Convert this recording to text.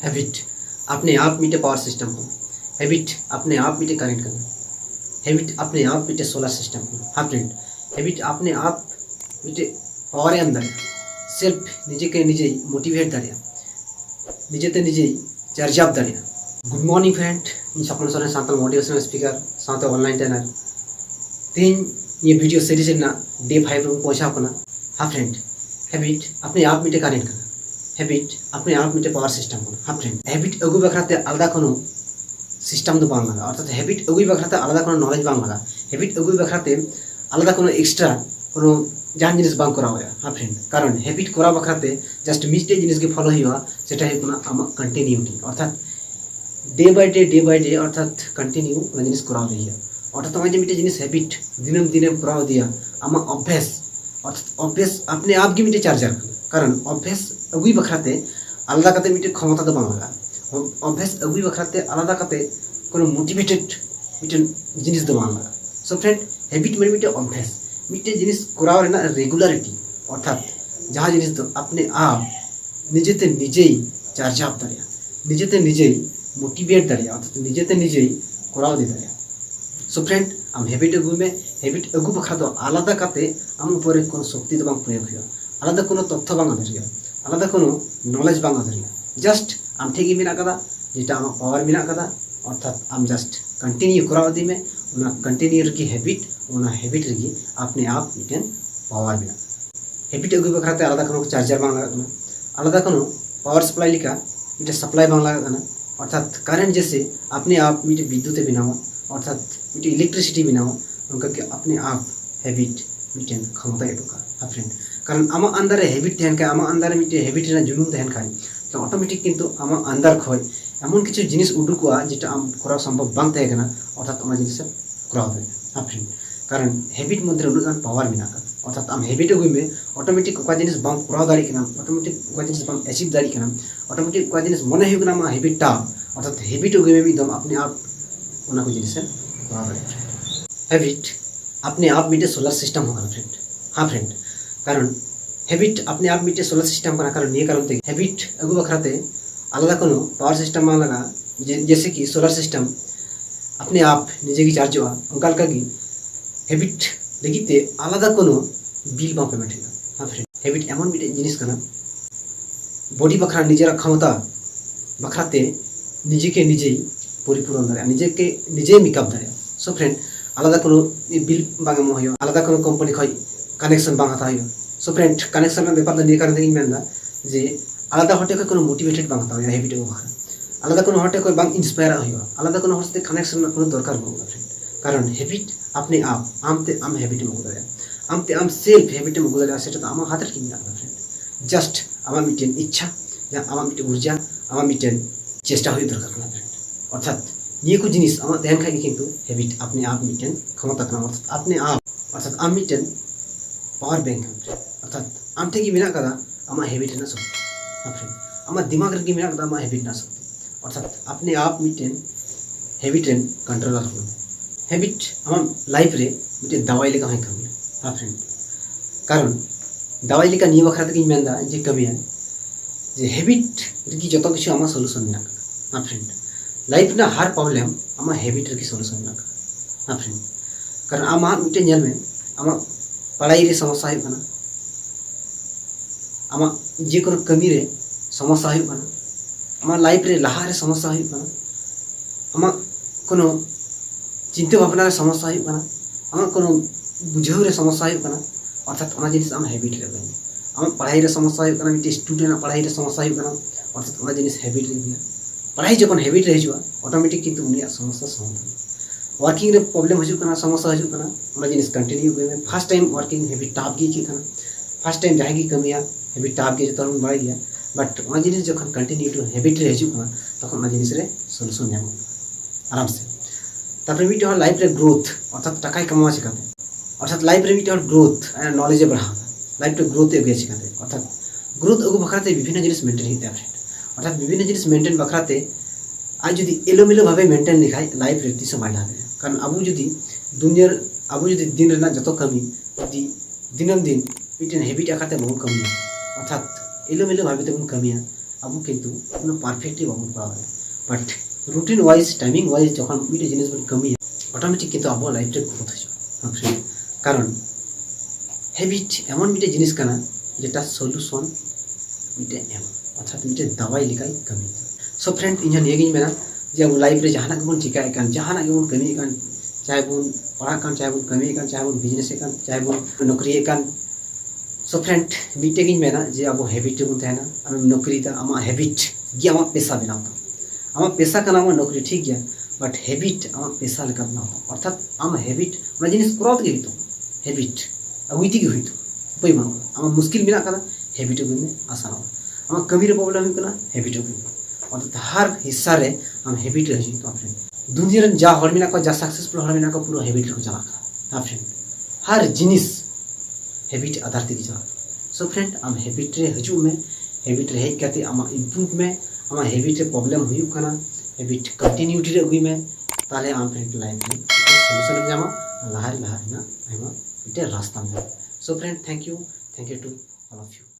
Habit अपने आप मीटे power system को, हैबिट अपने आप मीटे करेंट करना, हैबिट अपने आप मीटे सोलर सिस्टम को। हाँ फ्रेंड, हैबिट अपने आप मीटे पावर एम दाड़िया, सेल्फ निजे के निजे मोटिवेट दाड़िया, निजेते निजे चार्जाब दाड़िया। गुड मॉर्निंग फ्रेंड, इन सपन सोरेन सानताल मोटिवेशनल स्पीकर साथ ऑनलाइन ट्रेनर तीन ये वीडियो सीरीज डे 5 को पहुंचा अपना। हाँ फ्रेंड, हैबिट अपने आप मीटे करेंट करना, हैबिट अपने आप मीटे पावर सिस्टम को। हाँ फ्रेंड, हैबिट अगु बखराते आलदा कोनो सिस्टम दो बांग लगा, अर्थात हैबिट अगुई बखराते आलदा कोनो नॉलेज बांग लगा, हैबिट अगुई बखराते आलदा कोनो एक्सट्रा कोनो जहां जिनिस बांग करा होया। हाँ फ्रेंड, कारण हैबिट करा बखराते जस्ट मिस्टेक जिनिस के फॉलो हुआ सेटा है कोना आमा कंटिन्यूटी, अर्थात डे बाय डे अर्थात कंटिन्यू ओना जिनिस करा रहिया, अर्थात तुम्हें मिटे जिनिस हैबिट दिनम दिनम करा दिया आमा अभ्यास, अर्थात अभ्यास अपने आप की मिटे चार्जर, कारण अभ्यास अगुई बखराते आलदा कते मिटे क्षमता दो बांग लगा, अभ्यास अगुई बखराते आलादा कते कोनो मोटिवेटेड मिटे जिनिस दो बांग लगा। सो फ्रेंड, हैबिट में मिटे अभ्यास मिटे जिनिस कराव रेना रेगुलारिटी, अर्थात जहाँ जिनिस दो अपने आप निजेते निजेई चार्जाब दाड़िया, निजेते निजेई मोटिवेट दाड़िया, अर्थात निजेते निजेई कराव दे दाड़िया। सो फ्रेंड, आम हैबिट अगु में हैबिट अगु बखरा दो आलादा कते आम ऊपर कोनो शक्ति दो बांग प्रयोग हुआ, आलादा कोनो तथ्य बांग आदरिया, आलादा कोनो नॉलेज बांग आदरिया, जस्ट आम ठेगी मेना कदा जेटा आम पावर मेना कदा, अर्थात आम जस्ट कंटिन्यू कराव दी में उना कंटिन्यू रकी हैबिट उना हैबिट रगी अपने आप मिटेन पावर मेना। हैबिट अगु बखराते आलादा कोनो चार्जर बांग लगा कना, आलादा कोनो पावर सप्लाई लिका मिटे सप्लाई बांग लगा कना, अर्थात करेंट जैसे अपने आप मिटे विद्युत बनावा, अर्थात मिटे इलेक्ट्रिसिटी बनावा, उनका के अपने आप हैबिट मिटेन क्षमता एडुका। हाँ फ्रेंड, कारण आमा अंदर हैबिट तहन का आमा अंदर मिटे हैबिट रेना जुनून तहन खाय तो ऑटोमेटिक किंतु आमा अंदर खय एमन किछु जिनिस उडुकुआ जेटा आम करा संभव बांग तहे कना, अर्थात ओना जिनिस कराव दे। हाँ फ्रेंड, कारण हैबिट मध्य उनगान पावर मेना का, अर्थात आम हैबिट अगुई में ऑटोमेटिक ओका जिनिस बांग कराव दाड़ी कना, ऑटोमेटिक ओका जिनिस बांग अचीव दाड़ी कना, ऑटोमेटिक ओका जिनिस मने हुई कना मा हैबिट टा, अर्थात हैबिट अगुई में भी दम अपने आप ओना को जिनिस कराव दाड़ी। हैबिट अपने आप मिटे सोलर सिस्टम होगा फ्रेंड। हाँ फ्रेंड, कारण हैबिट अपने आप मिटे सोलर सिस्टम का कारण ये कारण हैबिट अगु बखराते आलादा कोनो पावर सिस्टम मा लगा, जैसे कि सोलर सिस्टम अपने आप निजे की चार्ज हुआ उनका लगा कि हैबिट लगिते आलादा कोनो बिल बा पेमेंट होगा। हाँ फ्रेंड, हैबिट एमन मिटे जिनिस कना बॉडी बखरा निजेरा क्षमता बखराते निजे के निजे परिपूर्ण दाड़िया, निजे के निजे मेकअप दाड़िया। सो फ्रेंड, आलादा कोनो बिल बांग एमो होयो, आलादा कोनो कंपनी खय कनेक्शन बांग हाता होयो। सो फ्रेंड, कनेक्शन में बेपार निये कारण तेगिन मेनदा जे आलादा हटे को कोनो मोटिवेटेड बांग हाता होयो हैबिट को बखरा, आलादा कोनो हटे को बांग इंस्पायर होयो, आलादा कोनो हटे कनेक्शन में कोनो दरकार बांग फ्रेंड, कारण हैबिट अपने आप आमते आम हैबिट में गुदारिया, आमते आम सेल्फ हैबिट में गुदारिया सेटा तो आमा हातेर किन जाना फ्रेंड, जस्ट आमा मिटेन इच्छा या आमा मिटे ऊर्जा आमा मिटेन चेष्टा हुई दरकार ना फ्रेंड, अर्थात ये को जिनिस आमा ध्यान खाई किंतु हैबिट अपने आप मिटेन क्षमता कना, अर्थात अपने आप अर्थात आम मिटेन पावर बैंक अर्थात आम ठेगी मेना कदा आमा हैबिट ना सकती। हाँ फ्रेंड, आमा दिमाग रगी मेना कदा आमा हैबिट ना सकती, अर्थात अपने आप मिटेन हैबिट रेन कंट्रोलर हो। हैबिट आमा लाइफ रे मिटे दवाई लेका है कमी। हाँ फ्रेंड, कारण दवाई लेका निये बखरा तक मेनदा जे कमी है जे हैबिट रगी जतो किछु आमा सॉल्यूशन मेना। हाँ फ्रेंड, लाइफ ना हर प्रॉब्लम आमा हैबिट रगी सॉल्यूशन मेना। हाँ फ्रेंड, कारण आमा मिटे नेल में आमा पढ़ाई रे समस्या हुई कना, आमा जे कोनो कमी रे समस्या हुई कना, आमा लाइफ रे लहा रे समस्या हुई कना, आमा कोनो चिंता भावना रे समस्या हुई कना, आमा कोनो बुझाव रे समस्या हुई कना, अर्थात ओना जिनिस आमा हैबिट रे बने। आमा पढ़ाई रे समस्या हुई कना, मिटे स्टूडेंट ना पढ़ाई रे समस्या हुई कना, अर्थात ओना जिनिस हैबिट रे दिया, पढ़ाई जखन हैबिट रे हिजुआ ऑटोमेटिक किंतु उनिया समस्या समाधान, वर्किंग रे प्रॉब्लम हजू कना समस्या हजू कना, ओना जिनिस कंटिन्यू गए first time working habit top गी की कना, फर्स्ट टाइम जहाँ की कमिया हैबिट टाप गी जतो बड़ा गया, बट ओना जिनिस जखन कंटिन्यू टू हैबिट रे हजू कना तखन ओना जिनिस रे सॉल्यूशन ᱧᱟᱢ आराम से। तापर मिटे हर लाइफ रे ग्रोथ, अर्थात टाकाय कमावा चिकाते, अर्थात लाइफ रे मिटे हर ग्रोथ नॉलेज बढ़ावा, लाइफ रे ग्रोथ एगे चिकाते, अर्थात ग्रोथ अगु बखराते विभिन्न जिनिस मेंटेन हिते फ्रेंड, अर्थात विभिन्न जिनिस मेंटेन बखराते आज जुदी एलोमेलो भावे मेंटेन लिखाय लाइफ रे तिस माइला दे, कारण आबू जुदी दुनियार आबू जुदी दिन रेना जतो कमी जुदी दिनम दिन मिटेन हैबिट आकाते बहुत कमी, अर्थात एलोमेलो भावे तेबन कमिया अब किंतु परफेक्टली बाबन पड़ा बाट रूटीन वाइज टाइमिंग वाइज जो मिट्टे जिनिस बन कमी अटोमेटिक किंतु अब लाइफ रे ग्रोथ हो फ्रेंड कारण हैबिट एमन मिट्टे जिनिस कना जेटा सॉल्यूशन मिट्टे एम अर्थात मिट्टे दवाई लेकाय कमी सो फ्रेंड इन निये मेना जे अब लाइफ रे जहाना के बन चिकाय कान जहाना के बन कमी कान चाहे बन पढ़ा कान चाहे बन कमी कान चाहे बन बिजनेस कान चाहे बन नौकरी कान सो फ्रेंड मिट्टे गिन मेना जे अब हैबिट बन तहना आम नौकरी दा आमा हैबिट गे आमा पेशा बनाता आमा पेशा कना आमा नौकरी ठीक गया बाट हैबिट आमा पेशा लेका बनाता अर्थात आम हैबिट ना जिनिस करत गे तो हैबिट अगुइती गे होइतो पई मान आमा मुश्किल मेना कदा हैबिट गुने आसान आमा कमी रे प्रॉब्लम कना हैबिट गुने अर्थात हर हिस्सा रे आम हैबिट रे हिजु तो फ्रेंड दुनिया रे जा हर मेना को जा सक्सेसफुल हर मेना को पूरा हैबिट रे चला का फ्रेंड हर जिनिस हैबिट आधार ते चला सो फ्रेंड आम हैबिट रे हजू में हैबिट रे हेज करते आमा इम्प्रूव में आमा हैबिट रे प्रॉब्लम हुई कना हैबिट कंटिन्यूटी रे हुई में ताले आम फ्रेंड लाइफ में सॉल्यूशन जामा लहार ना आमा मिटे रास्ता में so friend thank you to all of you.